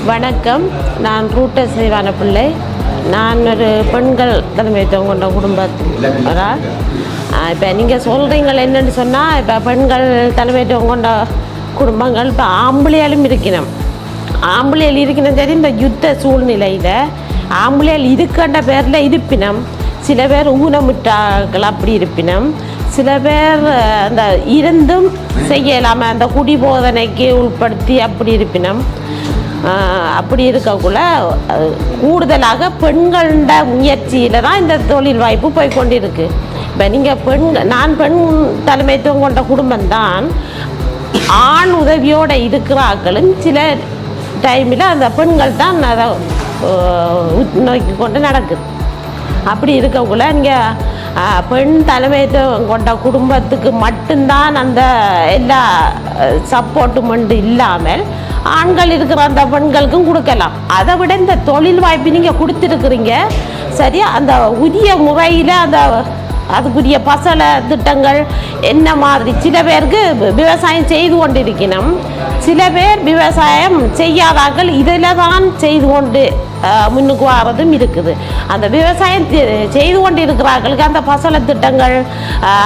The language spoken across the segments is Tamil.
வணக்கம். நான் ரூட்டர் ஸ்ரீவான பிள்ளை. நான் ஒரு பெண்கள் தலைமைத்துவம் கொண்ட குடும்பத்தில். இப்போ நீங்கள் சொல்கிறீங்கள் என்னென்னு சொன்னால், இப்போ பெண்கள் தலைமைத்துவம் கொண்ட குடும்பங்கள் இப்போ ஆம்பளையாலும் இருக்கணும். ஆம்பளையில் இருக்கணும். சரி, இந்த யுத்த சூழ்நிலையில் ஆம்பளையால் இதுக்கண்ட பேரில் இருப்பினம். சில பேர் ஊனமுற்றார்கள் அப்படி இருப்பினம். சில பேர் அந்த இருந்தும் செய்யலாமல் அந்த குடி போதனைக்கு உட்படுத்தி அப்படி இருப்பினம். அப்படி இருக்கக்குள்ள கூடுதலாக பெண்கள முயற்சியில் தான் இந்த தொழில் வாய்ப்பு போய்கொண்டிருக்கு. இப்போ நீங்கள் நான் பெண் தலைமைத்துவம் கொண்ட குடும்பம்தான். ஆண் உதவியோடு இருக்கிறார்களும் சில டைமில் அந்த பெண்கள் தான் அதை நோக்கி கொண்டு நடக்குது. அப்படி இருக்கக்குள்ள நீங்கள் பெண் தலைமைத்துவம் கொண்ட குடும்பத்துக்கு மட்டும்தான் அந்த எல்லா சப்போர்ட்டும் இல்லாமல் ஆண்கள் இருக்கிற அந்த பெண்களுக்கும் கொடுக்கலாம். அதை விட இந்த தொழில் வாய்ப்பு நீங்கள் கொடுத்துருக்குறீங்க. சரியா, அந்த உரிய முறையில் அந்த அதுக்குரிய பசல திட்டங்கள் என்ன மாதிரி. சில பேருக்கு விவசாயம் செய்து கொண்டிருக்கணும், சில பேர் விவசாயம் செய்யாதார்கள் இதில் தான் செய்து கொண்டு முன்னுக்கு வரதும் இருக்குது. அந்த விவசாயம் செய்து கொண்டு இருக்கிறார்களுக்கு அந்த பசல திட்டங்கள்,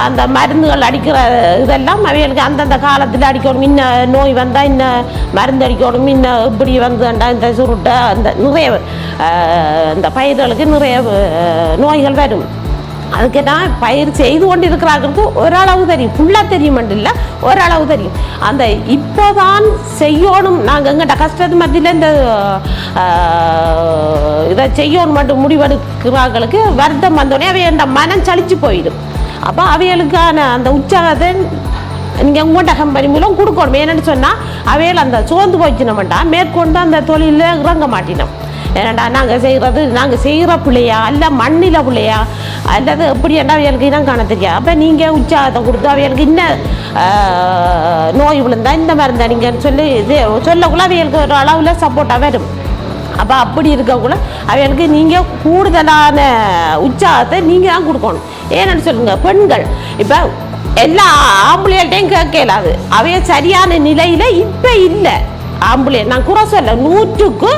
அந்த மருந்துகள் அடிக்கிற இதெல்லாம் அவைகளுக்கு அந்தந்த காலத்தில் அடிக்கணும். இன்னும் நோய் வந்தால் இன்னும் மருந்து அடிக்கணும், இன்னும் இப்படி வந்துண்டா இந்த சுருட்டை அந்த நிறைய இந்த பயிர்களுக்கு நிறைய நோய்கள் வரும். அதுக்கு தான் பயிர் செய்து கொண்டு இருக்கிறார்களுக்கு ஓரளவு தெரியும். ஃபுல்லாக தெரியுமென்று இல்லை, ஓரளவு தெரியும். அந்த இப்போ தான் செய்யணும். நாங்கள் எங்கிட்ட கஷ்டத்து மத்தியில் இந்த இதை செய்யணும் மட்டும் முடிவெடுக்கிறார்களுக்கு வருத்தம் வந்தோடனே அவை அந்த மனம் சளிச்சு போயிடும். அப்போ அவைகளுக்கான அந்த உற்சாகத்தை நீங்கள் உங்கள்கிட்ட கம்பெனி மூலம் கொடுக்கணும். என்னென்னு சொன்னால் அவைகள் அந்த சோர்ந்து போச்சுனோம்டா மேற்கொண்டு அந்த தொழிலில் இறங்க மாட்டினோம். ஏன்னாண்டா நாங்கள் செய்கிற பிள்ளையா அல்ல மண்ணில் பிள்ளையா அல்லது எப்படி ஏண்டா அவைகளுக்கு இனம் காண தெரியாது. அப்போ நீங்கள் உற்சாகத்தை கொடுத்து அவைகளுக்கு இன்னும் நோய் விழுந்தா இந்த மருந்தா நீங்கன்னு சொல்லக்குள்ள அவைகளுக்கு ஒரு அளவில் சப்போர்ட்டாக வரும். அப்போ அப்படி இருக்கக்குள்ள அவைகளுக்கு நீங்கள் கூடுதலான உற்சாகத்தை நீங்கள் தான் கொடுக்கணும். ஏன்னு சொல்லுங்கள், பெண்கள் இப்போ எல்லா ஆம்பளைகள்டையும் கேட்கலாது. அவைய சரியான நிலையில் இப்போ இல்லை. ஆம்பளையர் நான் குறை சொல்ல, 100க்கு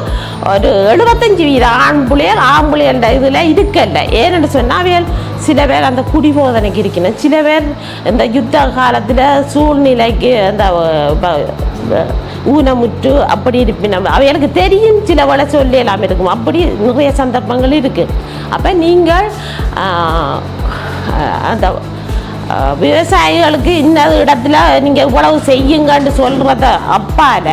ஒரு 75% ஆம்பளையர்ட இதில் இருக்கல. ஏன்னு சொன்னால் அவையல் சில பேர் அந்த குடிபோதனைக்கு இருக்கணும், சில பேர் இந்த யுத்த காலத்தில் சூழ்நிலைக்கு அந்த ஊனமுற்று அப்படி இருப்பினும் அவைகளுக்கு தெரியும். சில வேலை சொல்லி எல்லாம் இருக்கும். அப்படி நிறைய சந்தர்ப்பங்கள் இருக்குது. அப்போ நீங்கள் அந்த விவசாயிகளுக்கு இந்த இடத்துல நீங்கள் இவ்வளவு செய்யுங்கன்னு சொல்கிறத அப்பால்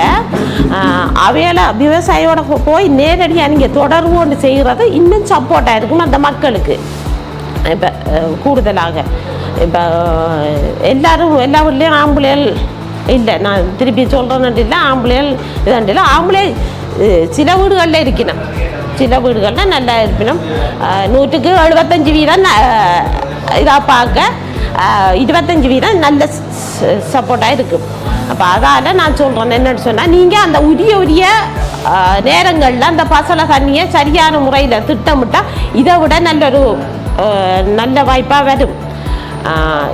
அவையில் விவசாயியோட போய் நேரடியாக நீங்கள் தொடர்பு கொண்டு செய்கிறது இன்னும் சப்போர்ட்டாக இருக்கும் அந்த மக்களுக்கு. இப்போ கூடுதலாக இப்போ எல்லோரும் எல்லா வீட்லேயும் ஆம்பளைகள் இல்லை, நான் திருப்பி சொல்கிறேன்னு இல்லை, ஆம்பளைகள் இதாண்டு இல்லை. ஆம்பளை சில வீடுகளில் இருக்கணும், சில வீடுகளில் நல்லா இருக்கணும். 100க்கு 75% இதாக பார்க்க 25% நல்ல சப்போர்ட்டாக இருக்கும். அப்போ அதால் நான் சொல்கிறேன் என்னென்னு சொன்னால், நீங்கள் அந்த உரிய நேரங்களில் அந்த பசலை தண்ணியை சரியான முறையில் திட்டமிட்டால் இதை விட நல்ல வாய்ப்பாக வரும்.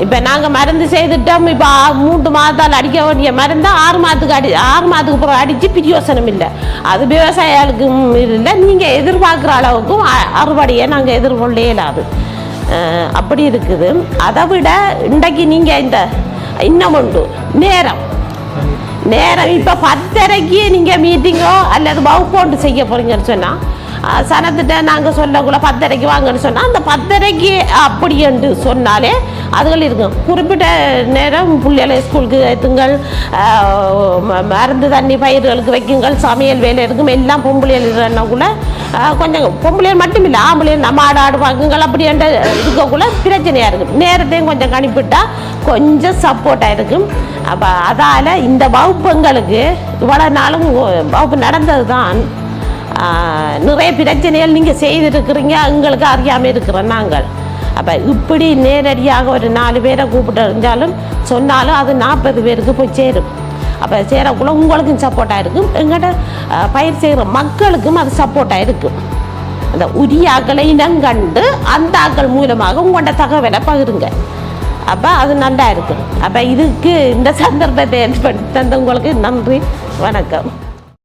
இப்போ நாங்கள் மருந்து செய்துட்டோம். இப்போ 3 மாதத்தால் அடிக்க வேண்டிய மருந்து 6 மாதத்துக்கு அப்புறம் அடித்து பிரியோசனம் இல்லை. அது விவசாயிகளுக்கும் இல்லை, நீங்கள் எதிர்பார்க்குற அளவுக்கும் அறுவடையை நாங்கள் எதிர்கொள்ளே இல்லாது அப்படி இருக்குது. அதை விட இன்றைக்கு நீங்கள் இன்னும் உண்டு நேரம் இப்போ 10:30க்கு நீங்கள் மீட்டிங்கோ அல்லது வகுப்போண்டு செய்ய போகிறீங்கன்னு சொன்னால் சனத்திட்ட நாங்கள் சொல்லக்குள்ள 10:30க்கு வாங்கன்னு சொன்னால் அந்த 10:30க்கு அப்படி என்று சொன்னாலே அதுகள் இருக்கும். குறிப்பிட்ட நேரம் பிள்ளைகளை ஸ்கூலுக்கு ஏற்றுங்கள், மருந்து தண்ணி பயிர்களுக்கு வைக்குங்கள், சமையல் வேலை இருக்கும். எல்லாம் பொம்பளைக்குள்ள கொஞ்சம் பொம்பளைகள் மட்டும் இல்லை, ஆம்பளைகள் நம்ம ஆடு பார்க்குங்கள். அப்படி என்ற இருக்கக்குள்ள பிரச்சனையாக இருக்கும். நேரத்தையும் கொஞ்சம் கணிப்பிட்டால் கொஞ்சம் சப்போர்ட்டாக இருக்கும். அப்போ அதால் இந்த வகுப்புங்களுக்கு இவ்வளோ நாளும் வகுப்பு நடந்தது தான். நிறைய பிரச்சனைகள் நீங்கள் செய்திருக்கிறீங்க, எங்களுக்கு அறியாமல் இருக்கிறோம் நாங்கள். அப்போ இப்படி நேரடியாக ஒரு 4 பேரை கூப்பிட்டு இருந்தாலும் சொன்னாலும் அது 40 பேருக்கு போய் சேரும். அப்போ சேரக்குள்ள உங்களுக்கும் சப்போர்ட்டாக இருக்கும், எங்கள்கிட்ட பயிர் செய்கிற மக்களுக்கும் அது சப்போர்ட்டாக இருக்கும். அந்த உரிய ஆக்களை இனங்கண்டு அந்த ஆக்கள் மூலமாக உங்களோட தகவலை பகிருங்க. அப்போ அது நல்லா இருக்கும். அப்போ இதுக்கு இந்த சந்தர்ப்பத்தை ஏற்படுத்தி தந்தவங்களுக்கு நன்றி, வணக்கம்.